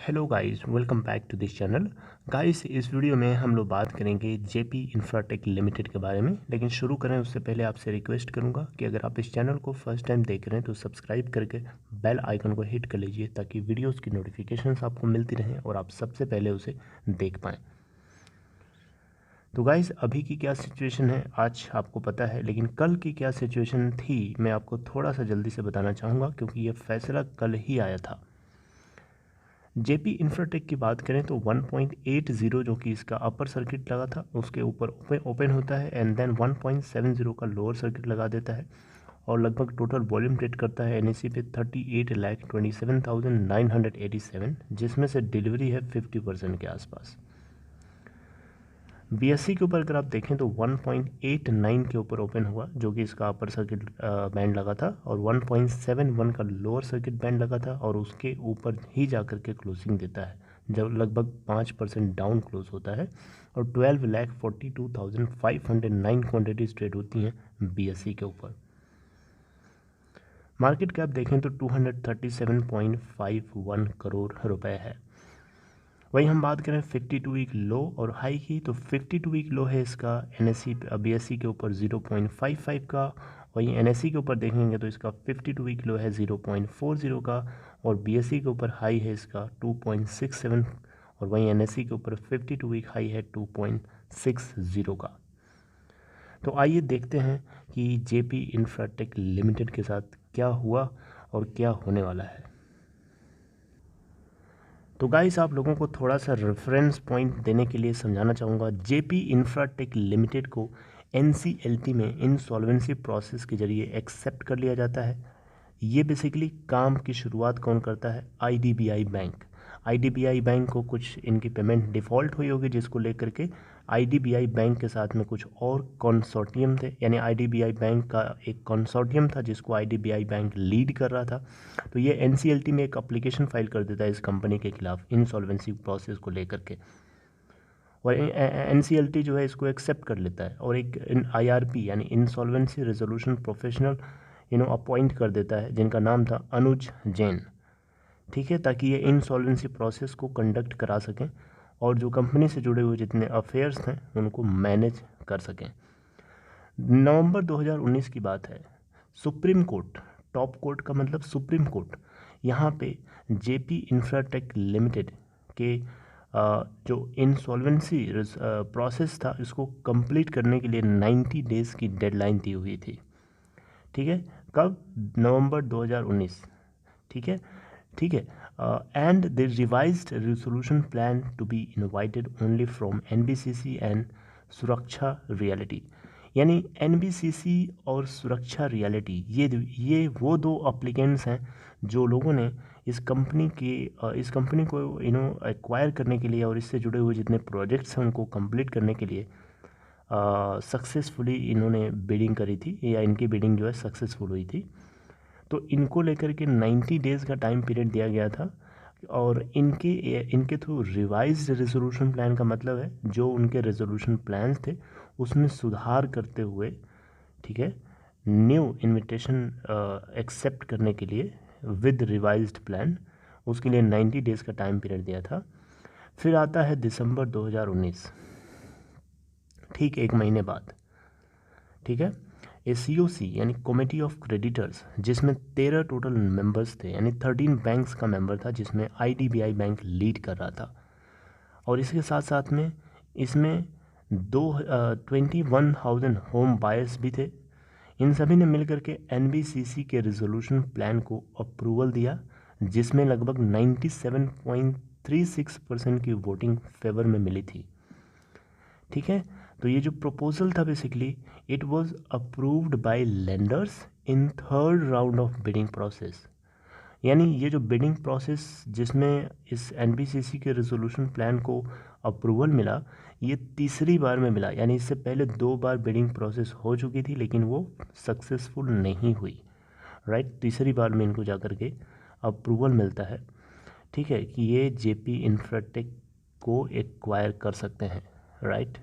Hello guys, welcome back to this channel. Guys, इस video में हम लोग बात करेंगे जेपी इंफ्राटेक लिमिटेड के बारे में। लेकिन शुरू करें उससे पहले आपसे रिक्वेस्ट करूंगा कि अगर आप इस चैनल को फर्स्ट टाइम देख रहे हैं तो सब्सक्राइब करके बेल आइकन को हिट कर लीजिए ताकि वीडियोस की नोटिफिकेशंस आपको मिलती रहें और आप सबसे पहले उसे देख पाएँ। तो गाइस, अभी की क्या सिचुएशन है आज आपको पता है, लेकिन कल की क्या सिचुएशन थी मैं आपको थोड़ा सा जल्दी से बताना चाहूँगा क्योंकि ये फैसला कल ही आया था। जेपी इंफ्राटेक की बात करें तो 1.80 जो कि इसका अपर सर्किट लगा था उसके ऊपर ओपन होता है एंड देन 1.70 का लोअर सर्किट लगा देता है और लगभग टोटल वॉल्यूम ट्रेड करता है एनएससी पे 38,27,987, जिसमें से डिलीवरी है 50% के आसपास। बीएससी के ऊपर अगर आप देखें तो 1.89 के ऊपर ओपन हुआ जो कि इसका अपर सर्किट बैंड लगा था और 1.71 का लोअर सर्किट बैंड लगा था और उसके ऊपर ही जाकर के क्लोजिंग देता है जब लगभग 5% डाउन क्लोज होता है और 12,42,509 क्वांटिटीज ट्रेड होती हैं बीएससी के ऊपर। मार्केट कैप देखें तो 237.51 करोड़ रुपए है। वहीं हम बात करें 52 वीक लो और हाई की तो 52 वीक लो है इसका एनएससी बीएससी के ऊपर 0.55 का। वहीं एनएससी के ऊपर देखेंगे तो इसका 52 वीक लो है 0.40 का और बीएससी के ऊपर हाई है इसका 2.67 और वहीं एनएससी के ऊपर 52 वीक हाई है 2.60 का। तो आइए देखते हैं कि जेपी इंफ्राटेक लिमिटेड के साथ क्या हुआ और क्या होने वाला है। तो गाइस, आप लोगों को थोड़ा सा रेफरेंस पॉइंट देने के लिए समझाना चाहूँगा। जेपी इंफ्राटेक लिमिटेड को एनसीएलटी में इंसॉल्वेंसी प्रोसेस के जरिए एक्सेप्ट कर लिया जाता है। ये बेसिकली काम की शुरुआत कौन करता है? IDBI bank. आईडीबीआई बैंक को कुछ इनकी पेमेंट डिफ़ॉल्ट हुई होगी जिसको लेकर के आईडीबीआई बैंक के साथ में कुछ और कंसोर्टियम थे, यानी आईडीबीआई बैंक का एक कंसोर्टियम था जिसको आईडीबीआई बैंक लीड कर रहा था। तो ये एनसीएलटी में एक एप्लीकेशन फाइल कर देता है इस कंपनी के खिलाफ इंसॉल्वेंसी प्रोसेस को लेकर के और एनसीएलटी जो है इसको एक्सेप्ट कर लेता है और एक आईआरपी यानी इंसॉल्वेंसी रेजोल्यूशन प्रोफेशनल अपॉइंट कर देता है जिनका नाम था अनुज जैन। ठीक है, ताकि ये इंसॉल्वेंसी प्रोसेस को कंडक्ट करा सकें और जो कंपनी से जुड़े हुए जितने अफेयर्स हैं उनको मैनेज कर सकें। नवंबर 2019 की बात है। सुप्रीम कोर्ट, टॉप कोर्ट का मतलब सुप्रीम कोर्ट, यहाँ पे जेपी इंफ्राटेक लिमिटेड के जो इंसॉल्वेंसी प्रोसेस था इसको कंप्लीट करने के लिए 90 डेज़ की डेडलाइन दी हुई थी। ठीक है, कब? नवंबर 2019। ठीक है, ठीक है। And the revised resolution plan to be invited only from NBCC and Suraksha Realty, यानी एनबीसीसी और सुरक्षा रियलिटी ये वो दो अप्लीकेंट्स हैं जो लोगों ने इस कंपनी को एक्वायर करने के लिए और इससे जुड़े हुए जितने प्रोजेक्ट्स हैं उनको कंप्लीट करने के लिए सक्सेसफुली इन्होंने बिडिंग करी थी या इनकी बिडिंग जो है सक्सेसफुल हुई थी। तो इनको लेकर के 90 डेज़ का टाइम पीरियड दिया गया था और इनके थ्रू रिवाइज्ड रेजोल्यूशन प्लान का मतलब है जो उनके रेजोल्यूशन प्लान्स थे उसमें सुधार करते हुए, ठीक है, न्यू इनविटेशन एक्सेप्ट करने के लिए विद रिवाइज्ड प्लान, उसके लिए 90 डेज़ का टाइम पीरियड दिया था। फिर आता है दिसंबर 2019, ठीक 1 महीने बाद। ठीक है, सीओसी यानी कमेटी ऑफ क्रेडिटर्स जिसमें 13 टोटल मेंबर्स थे, यानी 13 बैंक्स का मेंबर था जिसमें आईडीबीआई बैंक लीड कर रहा था और इसके साथ साथ में इसमें 21,000 होम बायर्स भी थे। इन सभी ने मिलकर के एनबीसीसी के रेजोल्यूशन प्लान को अप्रूवल दिया जिसमें लगभग 97.36% की वोटिंग फेवर में मिली थी। ठीक है, तो ये जो प्रपोजल था basically it was approved by lenders in third round of bidding process, यानी ये जो बिडिंग प्रोसेस जिसमें इस एनबीसीसी के रेजोल्यूशन प्लान को अप्रूवल मिला ये तीसरी बार में मिला, यानी इससे पहले 2 बार बिडिंग प्रोसेस हो चुकी थी लेकिन वो सक्सेसफुल नहीं हुई। राइट, तीसरी बार में इनको जाकर के अप्रूवल मिलता है, ठीक है, कि ये जेपी इंफ्राटेक को एक्वायर कर सकते हैं। राइट,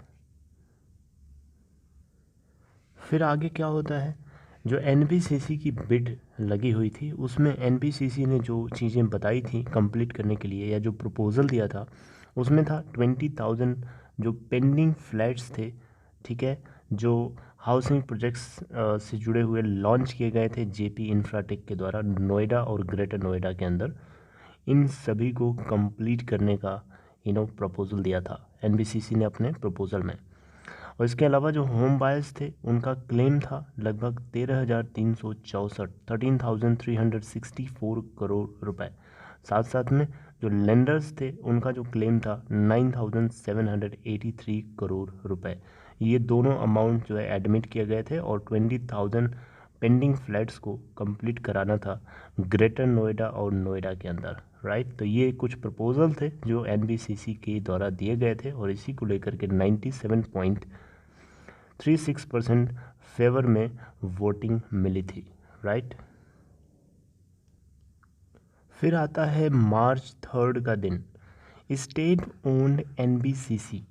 फिर आगे क्या होता है, जो एनबीसीसी की बिड लगी हुई थी, उसमें एनबीसीसी ने जो चीज़ें बताई थी कंप्लीट करने के लिए या जो प्रपोज़ल दिया था उसमें था 20,000 जो पेंडिंग फ्लैट्स थे, ठीक है, जो हाउसिंग प्रोजेक्ट्स से जुड़े हुए लॉन्च किए गए थे जेपी इंफ्राटेक के द्वारा नोएडा और ग्रेटर नोएडा के अंदर, इन सभी को कंप्लीट करने का प्रपोज़ल दिया था एनबीसीसी ने अपने प्रपोज़ल में। और इसके अलावा जो होम बायर्स थे उनका क्लेम था लगभग 13,364 13,364 करोड़ रुपए। साथ साथ में जो लेंडर्स थे उनका जो क्लेम था 9,783 करोड़ रुपए। ये दोनों अमाउंट जो है एडमिट किए गए थे और 20,000 पेंडिंग फ्लैट्स को कंप्लीट कराना था ग्रेटर नोएडा और नोएडा के अंदर, राइट। तो ये कुछ प्रपोजल थे जो एनबीसीसी के द्वारा दिए गए थे और इसी को लेकर के 97.36% फेवर में वोटिंग मिली थी, राइट। फिर आता है मार्च 3 का दिन, स्टेट ओन्ड एनबीसीसी,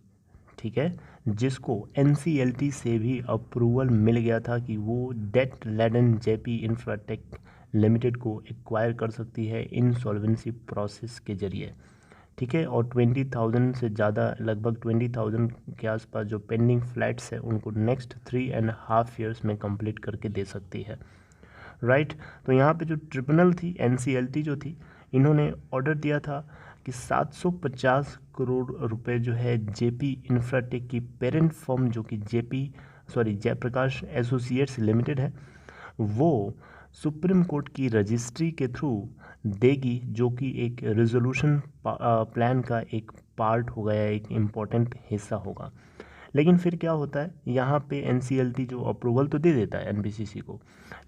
ठीक है, जिसको एनसीएलटी से भी अप्रूवल मिल गया था कि वो debt laden JP Infratech Limited को एक्वायर कर सकती है इनसॉल्वेंसी प्रोसेस के जरिए, ठीक है। और 20,000 से ज़्यादा लगभग 20,000 के आसपास जो पेंडिंग फ्लैट्स है उनको नेक्स्ट 3.5 ईयर्स में कंप्लीट करके दे सकती है, राइट। तो यहाँ पे जो ट्रिब्यूनल थी एनसीएलटी जो थी, इन्होंने ऑर्डर दिया था कि 750 करोड़ रुपए जो है जेपी इंफ्राटेक की पेरेंट फर्म जो कि जयप्रकाश एसोसिएट्स लिमिटेड है, वो सुप्रीम कोर्ट की रजिस्ट्री के थ्रू देगी, जो कि एक रेजोल्यूशन प्लान का एक पार्ट होगा या एक इम्पॉर्टेंट हिस्सा होगा। लेकिन फिर क्या होता है, यहाँ पे एनसीएलटी जो अप्रूवल तो दे देता है एनबीसीसी को,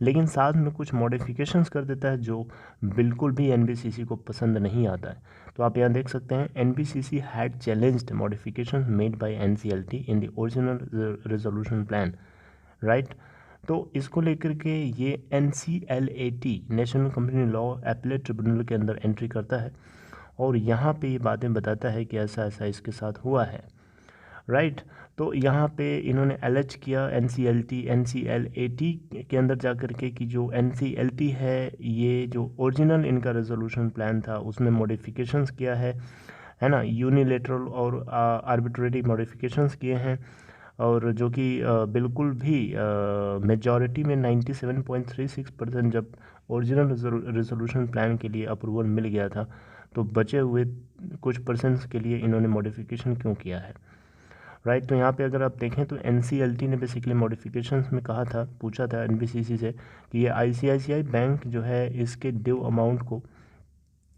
लेकिन साथ में कुछ मॉडिफिकेशंस कर देता है जो बिल्कुल भी एनबीसीसी को पसंद नहीं आता है। तो आप यहाँ देख सकते हैं NBCC had challenged modifications made by NCLT in the original resolution plan, right. तो इसको लेकर के ये NCLAT national company law appellate tribunal के अंदर एंट्री करता है और यहाँ पे ये बातें बताता है कि ऐसा ऐसा इसके साथ हुआ है, राइट। तो यहाँ पे इन्होंने एलेज किया एनसीएलएटी के अंदर जा कर के कि जो एनसीएलटी है ये जो ओरिजिनल इनका रेजोल्यूशन प्लान था उसमें मॉडिफिकेशंस किया है ना, यूनिलेटरल और आर्बिट्रेरी मॉडिफिकेशंस किए हैं, और जो कि बिल्कुल भी मेजॉरिटी में 97.36% जब ओरिजिनल रेजोल्यूशन प्लान के लिए अप्रूवल मिल गया था, तो बचे हुए कुछ परसेंट्स के लिए इन्होंने मॉडिफिकेशन क्यों किया है, राइट। तो यहाँ पे अगर आप देखें तो एनसीएलटी ने बेसिकली मॉडिफिकेशंस में कहा था, पूछा था एनबीसीसी से कि ये आईसीआईसीआई बैंक जो है इसके ड्यू अमाउंट को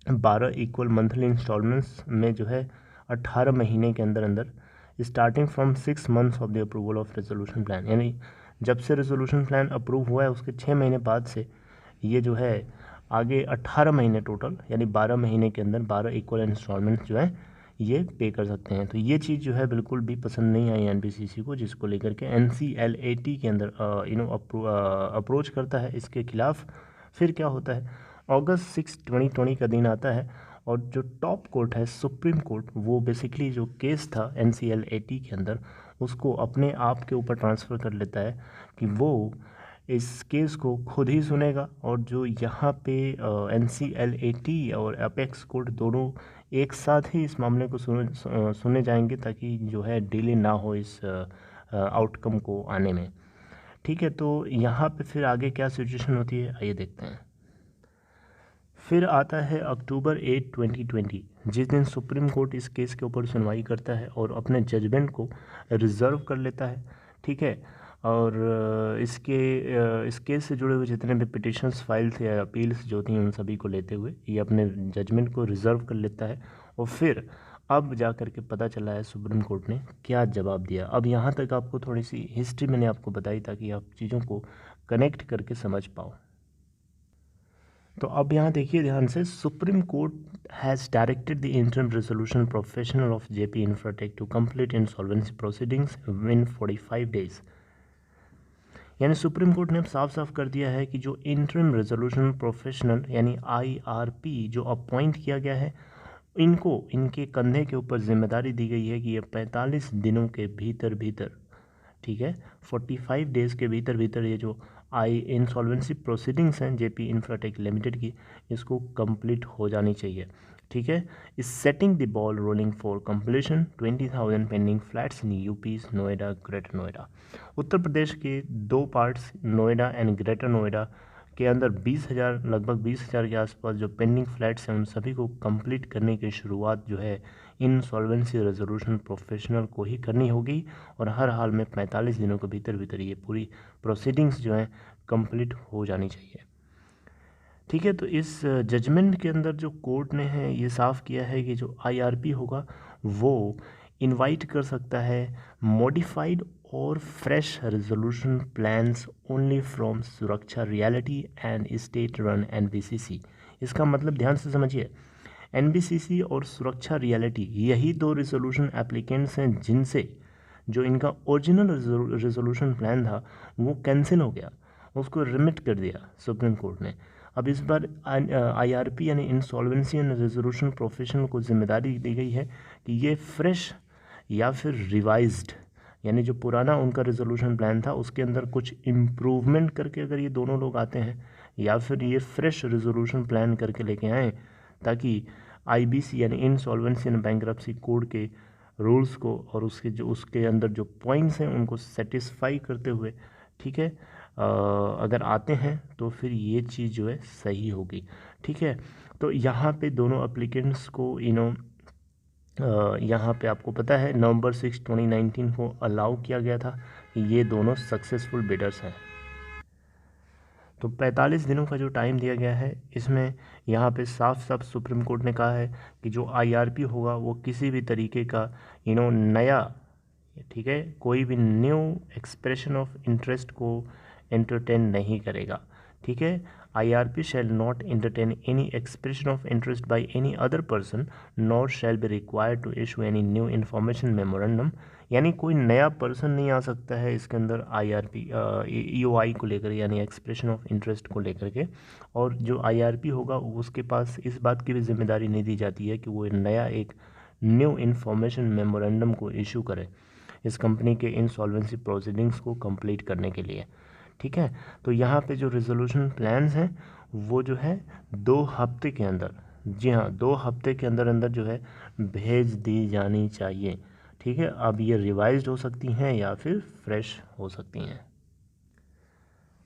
12 इक्वल मंथली इंस्टॉलमेंट्स में जो है 18 महीने के अंदर अंदर starting from 6 months of the approval of resolution plan, यानी जब से रेजोल्यूशन प्लान अप्रूव हुआ है उसके 6 महीने बाद से ये जो है आगे 18 महीने टोटल, यानी 12 महीने के अंदर 12 इक्वल इंस्टॉलमेंट जो है ये पे कर सकते हैं। तो ये चीज़ जो है बिल्कुल भी पसंद नहीं आई एनबीसीसी को, जिसको लेकर के एनसीएलएटी के अंदर अप्रोच करता है इसके खिलाफ। फिर क्या होता है, अगस्त 6 2020 का दिन आता है और जो टॉप कोर्ट है सुप्रीम कोर्ट, वो बेसिकली जो केस था एनसीएलएटी के अंदर उसको अपने आप के ऊपर ट्रांसफ़र कर लेता है कि वो इस केस को खुद ही सुनेगा, और जो यहाँ पे एनसीएलएटी और अपेक्स कोर्ट दोनों एक साथ ही इस मामले को सुने जाएंगे ताकि जो है डिले ना हो इस आउटकम को आने में, ठीक है। तो यहाँ पे फिर आगे क्या सिचुएशन होती है आइए देखते हैं। फिर आता है अक्टूबर 8 2020, जिस दिन सुप्रीम कोर्ट इस केस के ऊपर सुनवाई करता है और अपने जजमेंट को रिज़र्व कर लेता है, ठीक है। और इस केस से जुड़े हुए जितने भी पिटिशंस फाइल थे या अपील्स जो थी उन सभी को लेते हुए ये अपने जजमेंट को रिज़र्व कर लेता है। और फिर अब जा कर के पता चला है सुप्रीम कोर्ट ने क्या जवाब दिया। अब यहाँ तक आपको थोड़ी सी हिस्ट्री मैंने आपको बताई ताकि आप चीज़ों को कनेक्ट करके समझ पाओ। तो अब यहाँ देखिए ध्यान से, Supreme Court has directed the interim resolution professional of JP Infratech to complete insolvency proceedings within 45 days. यानी सुप्रीम कोर्ट ने अब साफ साफ कर दिया है कि जो इंटरिम रेजोल्यूशन प्रोफेशनल यानी आईआरपी जो अपॉइंट किया गया है, इनको इनके कंधे के ऊपर जिम्मेदारी दी गई है कि ये 45 दिनों के भीतर भीतर, ठीक है, 45 डेज़ के भीतर भीतर ये जो इंसॉल्वेंसी प्रोसीडिंग्स हैं जेपी इंफ्राटेक लिमिटेड की, इसको कंप्लीट हो जानी चाहिए। ठीक है, is setting the ball rolling for completion 20,000 pending flats in UP Noida Greater Noida. Uttar Pradesh के 2 parts Noida and Greater Noida के अंदर 20,000 लगभग 20,000 के आसपास जो पेंडिंग फ्लैट्स हैं उन सभी को कंप्लीट करने की शुरुआत जो है इंसॉल्वेंसी रेजोल्यूशन प्रोफेशनल को ही करनी होगी, और हर हाल में 45 दिनों के भीतर भीतर ये पूरी प्रोसीडिंग्स जो हैं कंप्लीट हो जानी चाहिए। ठीक है, तो इस जजमेंट के अंदर जो कोर्ट ने है ये साफ किया है कि जो आईआरपी होगा वो इनवाइट कर सकता है मॉडिफाइड और fresh resolution plans only from Suraksha realty and state run NBCC. इसका मतलब ध्यान से समझिए, एनबीसीसी और सुरक्षा रियलिटी यही 2 रेजोल्यूशन एप्लीकेंट्स हैं जिनसे जो इनका ओरिजिनल रेजोल्यूशन प्लान था वो कैंसिल हो गया, उसको रिमिट कर दिया सुप्रीम कोर्ट ने। अब इस बार आईआरपी यानी इंसॉल्वेंसी एंड रेजोल्यूशन प्रोफेशनल को जिम्मेदारी दी गई है कि ये फ्रेश या फिर रिवाइज्ड यानी जो पुराना उनका रेजोल्यूशन प्लान था उसके अंदर कुछ इम्प्रूवमेंट करके अगर ये दोनों लोग आते हैं, या फिर ये फ्रेश रेजोल्यूशन प्लान करके लेके आएँ ताकि आईबीसी यानी इंसॉल्वेंसी एंड बैंक्रप्सी कोड के रूल्स को और उसके अंदर जो पॉइंट्स हैं उनको सेटिस्फाई करते हुए, ठीक है, अगर आते हैं तो फिर ये चीज़ जो है सही होगी। ठीक है, तो यहाँ पे दोनों एप्लीकेंट्स को यहाँ पे आपको पता है नवंबर 6, 2019 को अलाउ किया गया था कि ये दोनों सक्सेसफुल बिडर्स हैं। तो 45 दिनों का जो टाइम दिया गया है इसमें यहाँ पे साफ साफ सुप्रीम कोर्ट ने कहा है कि जो आईआरपी होगा वो किसी भी तरीके का नया, ठीक है, कोई भी न्यू एक्सप्रेशन ऑफ इंटरेस्ट को एंटरटेन नहीं करेगा। ठीक है, IRP shall not entertain any expression of interest by any other person nor shall be required to issue any new information memorandum। यानी कोई नया पर्सन नहीं आ सकता है इसके अंदर IRP EOI को लेकर यानी एक्सप्रेशन ऑफ इंटरेस्ट को लेकर के, और जो IRP होगा उसके पास इस बात की भी जिम्मेदारी नहीं दी जाती है कि वो नया एक न्यू इन्फॉर्मेशन मेमोरेंडम को इशू करे इस कंपनी के इंसॉल्वेंसी प्रोसीडिंग्स को कंप्लीट करने के लिए। ठीक है, तो यहाँ पे जो रेजोल्यूशन प्लान्स हैं वो जो है 2 हफ्ते के अंदर, जी हाँ 2 हफ्ते के अंदर अंदर जो है भेज दी जानी चाहिए। ठीक है, अब ये रिवाइज्ड हो सकती हैं या फिर फ्रेश हो सकती हैं।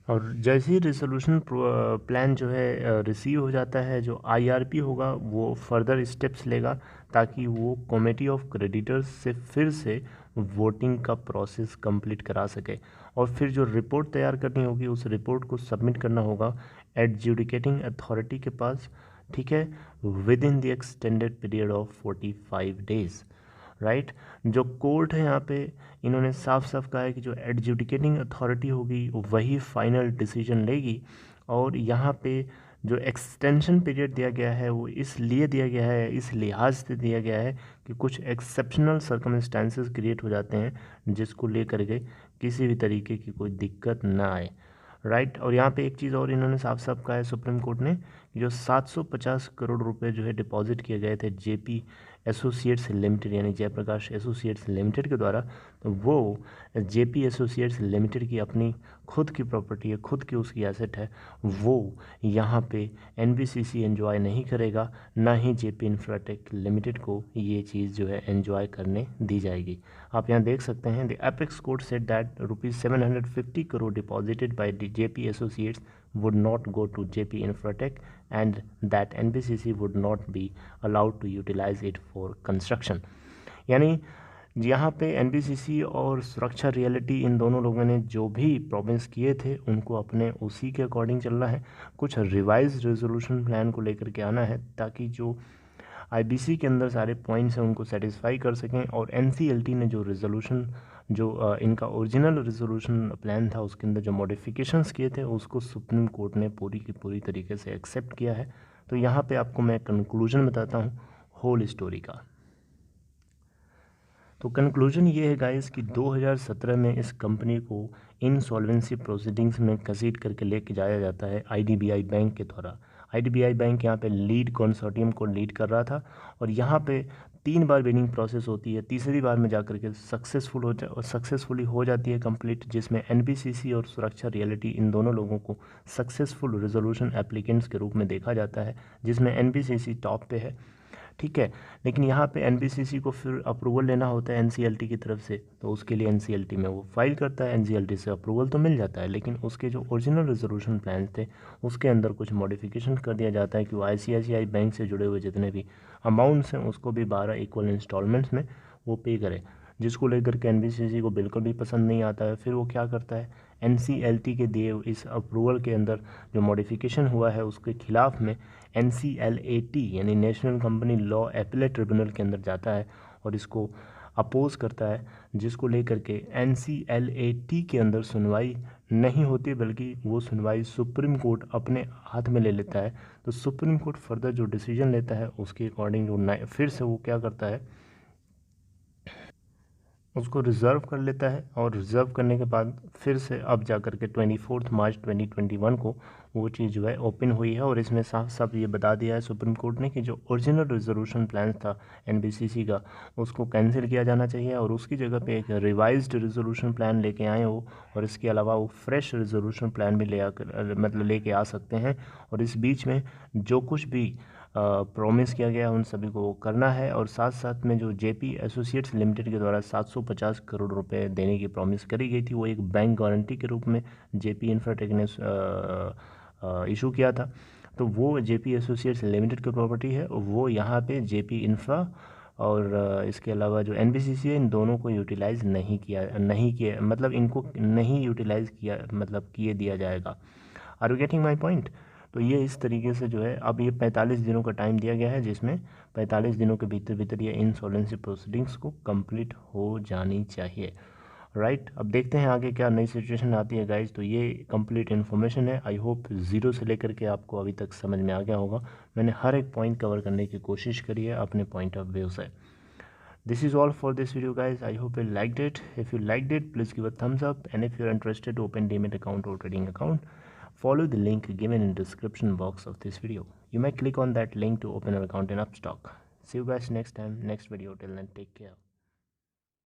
और जैसे ही रेजोल्यूशन प्लान जो है रिसीव हो जाता है, जो आईआरपी होगा वो फर्दर स्टेप्स लेगा ताकि वो कमेटी ऑफ क्रेडिटर्स से फिर से वोटिंग का प्रोसेस कंप्लीट करा सके, और फिर जो रिपोर्ट तैयार करनी होगी उस रिपोर्ट को सबमिट करना होगा एडजुडिकेटिंग अथॉरिटी के पास। ठीक है, with in the extended period of 45 days. Right, जो कोर्ट है यहाँ पे इन्होंने साफ साफ कहा है कि जो एडजुडिकेटिंग अथॉरिटी होगी वही फाइनल डिसीजन लेगी, और यहाँ पे जो एक्सटेंशन पीरियड दिया गया है वो इसलिए दिया गया है, इस लिहाज से दिया गया है कि कुछ एक्सेप्शनल सर्कमस्टांसेस क्रिएट हो जाते हैं जिसको लेकर के किसी भी तरीके की कोई दिक्कत ना आए। राइट, और यहाँ पे एक चीज़ और इन्होंने साफ साफ कहा है सुप्रीम कोर्ट ने कि जो 750 करोड़ रुपए जो है डिपॉजिट किए गए थे जेपी एसोसिएट्स लिमिटेड यानी जयप्रकाश एसोसिएट्स लिमिटेड के द्वारा, तो वो जेपी एसोसिएट्स लिमिटेड की अपनी खुद की प्रॉपर्टी है, खुद की उसकी एसेट है, वो यहाँ पे एनबीसीसी एंजॉय नहीं करेगा, ना ही जेपी इंफ्राटेक लिमिटेड को ये चीज़ जो है एंजॉय करने दी जाएगी। आप यहाँ देख सकते हैं the apex court said that ₹750 crore deposited bye JP associates would not go to JP Infratech and that NBCC would not be allowed to utilize it for construction। यानी यहाँ पे NBCC और सुरक्षा रियलिटी इन दोनों लोगों ने जो भी प्रॉमिस किए थे उनको अपने उसी के अकॉर्डिंग चलना है, कुछ रिवाइज रेजोल्यूशन प्लान को लेकर के आना है ताकि जो IBC के अंदर सारे पॉइंट्स हैं उनको सेटिस्फाई कर सकें, और NCLT ने जो रेजोल्यूशन जो इनका ओरिजिनल रेजोल्यूशन प्लान था उसके अंदर जो मॉडिफिकेशंस किए थे उसको सुप्रीम कोर्ट ने पूरी की पूरी तरीके से एक्सेप्ट किया है। तो यहाँ पे आपको मैं कंक्लूजन बताता हूँ होल स्टोरी का। तो कंक्लूजन ये है गाइस कि 2017 में इस कंपनी को इंसॉल्वेंसी प्रोसीडिंग्स में घसीट करके लेके जाया जाता है IDBI बैंक के द्वारा। IDBI बैंक यहाँ पे लीड कंसोर्टियम को लीड कर रहा था, और यहाँ पे 3 बार बिडिंग प्रोसेस होती है, तीसरी बार में जाकर के सक्सेसफुली हो जाती है कंप्लीट, जिसमें एनबीसीसी और सुरक्षा रियलिटी इन दोनों लोगों को सक्सेसफुल रेजोल्यूशन एप्लीकेंट्स के रूप में देखा जाता है, जिसमें एनबीसीसी टॉप पे है, ठीक है। लेकिन यहाँ पे एनबीसीसी को फिर अप्रूवल लेना होता है एनसीएलटी की तरफ से, तो उसके लिए एनसीएलटी में वो फाइल करता है, एनसीएलटी से अप्रूवल तो मिल जाता है, लेकिन उसके जो ओरिजिनल रेजोल्यूशन प्लान थे उसके अंदर कुछ मॉडिफिकेशन कर दिया जाता है कि वो आईसीआईसीआई बैंक से जुड़े हुए जितने भी अमाउंट्स हैं उसको भी 12 इक्वल इंस्टॉलमेंट्स में वो पे करे, जिसको लेकर के एनबीसीसी को बिल्कुल भी पसंद नहीं आता है। फिर वो क्या करता है, एनसीएलटी के दिए इस अप्रूवल के अंदर जो मॉडिफिकेशन हुआ है उसके खिलाफ में एनसीएलएटी यानी national company law appellate tribunal के अंदर जाता है और इसको अपोज करता है, जिसको लेकर के एनसीएलएटी के अंदर सुनवाई नहीं होती, बल्कि वो सुनवाई सुप्रीम कोर्ट अपने हाथ में ले लेता है। तो सुप्रीम कोर्ट फर्दर जो डिसीजन लेता है उसके अकॉर्डिंग जो फिर से वो क्या करता है, उसको रिज़र्व कर लेता है, और रिज़र्व करने के बाद फिर से अब जा कर के 24 मार्च 2021 को वो चीज़ जो है ओपन हुई है, और इसमें साफ साफ ये बता दिया है सुप्रीम कोर्ट ने कि जो ओरिजिनल रेजोल्यूशन प्लान था एनबीसीसी का उसको कैंसिल किया जाना चाहिए, और उसकी जगह पे एक रिवाइज्ड रेजोल्यूशन प्लान लेके आए वो, और इसके अलावा वो फ्रेश रेजोल्यूशन प्लान भी मतलब लेके आ सकते हैं। और इस बीच में जो कुछ भी प्रॉमिस किया गया उन सभी को करना है, और साथ साथ में जो जेपी एसोसिएट्स लिमिटेड के द्वारा 750 करोड़ रुपए देने की प्रॉमिस करी गई थी वो एक बैंक गारंटी के रूप में जेपी इंफ्राटेक ने इशू किया था। तो वो जेपी एसोसिएट्स लिमिटेड की प्रॉपर्टी है, वो यहाँ पे जेपी इंफ्रा और इसके अलावा जो एनबीसीसी है इन दोनों को यूटिलाइज़ नहीं किया मतलब इनको नहीं यूटिलाइज़ किया मतलब किए दिया जाएगा। Are you getting my point? तो ये इस तरीके से जो है अब ये 45 दिनों का टाइम दिया गया है, जिसमें 45 दिनों के भीतर ये इंसॉल्वेंसी प्रोसीडिंग्स को कंप्लीट हो जानी चाहिए, राइट। अब देखते हैं आगे क्या नई सिचुएशन आती है गाइज। तो ये कंप्लीट इन्फॉर्मेशन है, आई होप ज़ीरो से लेकर के आपको अभी तक समझ में आ गया होगा। मैंने हर एक पॉइंट कवर करने की कोशिश करी है अपने पॉइंट ऑफ व्यू से। This is all for this video guys. I hope you liked it. If you liked it, please give a thumbs up, and if you're interested to open Demat account or trading account, follow the link given in the description box of this video. You may click on that link to open an account in Upstock. See you guys next time, next video. Till then, take care.